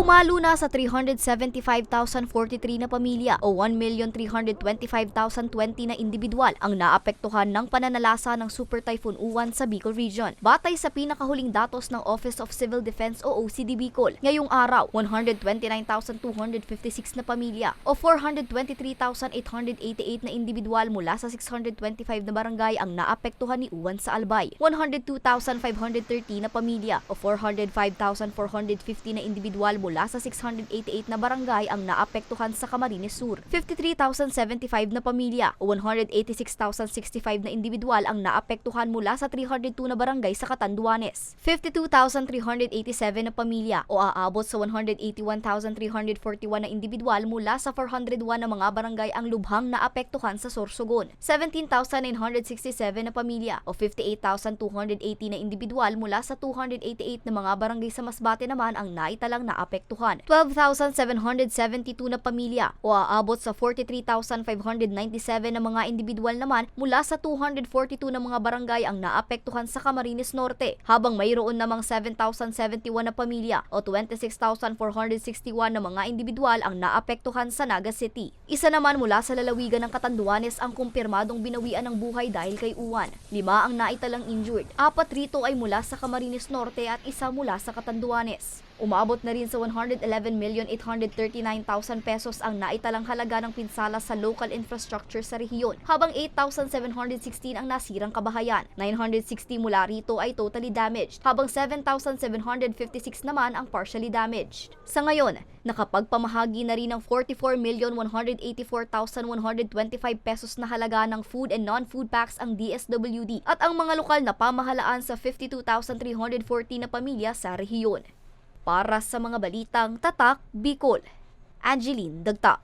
Pumalo na sa 375,043 na pamilya o 1,325,020 na individual ang naapektuhan ng pananalasa ng Super Typhoon Uwan sa Bicol Region. Batay sa pinakahuling datos ng Office of Civil Defense o OCD Bicol, ngayong araw, 129,256 na pamilya o 423,888 na individual mula sa 625 na barangay ang naapektuhan ni Uwan sa Albay. 102,530 na pamilya o 405,450 na individual mula sa 688 na barangay ang naapektuhan sa Camarines Sur. 53,075 na pamilya o 186,065 na individual ang naapektuhan mula sa 302 na barangay sa Catanduanes. 52,387 na pamilya o aabot sa 181,341 na individual mula sa 401 na mga barangay ang lubhang naapektuhan sa Sorsogon. 17,967 na pamilya o 58,280 na individual mula sa 288 na mga barangay sa Masbate naman ang naitalang naapektuhan. 12,772 na pamilya o aabot sa 43,597 na mga individual naman mula sa 242 na mga barangay ang naapektuhan sa Camarines Norte, habang mayroon namang 7,071 na pamilya o 26,461 na mga individual ang naapektuhan sa Naga City. Isa naman mula sa lalawigan ng Catanduanes ang kumpirmadong binawian ng buhay dahil kay Uwan. 5 ang naitalang injured, 4 rito ay mula sa Camarines Norte at isa mula sa Catanduanes. Umabot na rin sa 111,839,000 pesos ang naitalang halaga ng pinsala sa local infrastructure sa rehiyon, habang 8,716 ang nasirang kabahayan. 960 mula rito ay totally damaged, habang 7,756 naman ang partially damaged. Sa ngayon, nakapagpamahagi na rin ng 44,184,125 pesos na halaga ng food and non-food packs ang DSWD at ang mga lokal na pamahalaan sa 52,340 na pamilya sa rehiyon. Para sa mga balitang Tatak, Bicol, Angeline Dagta.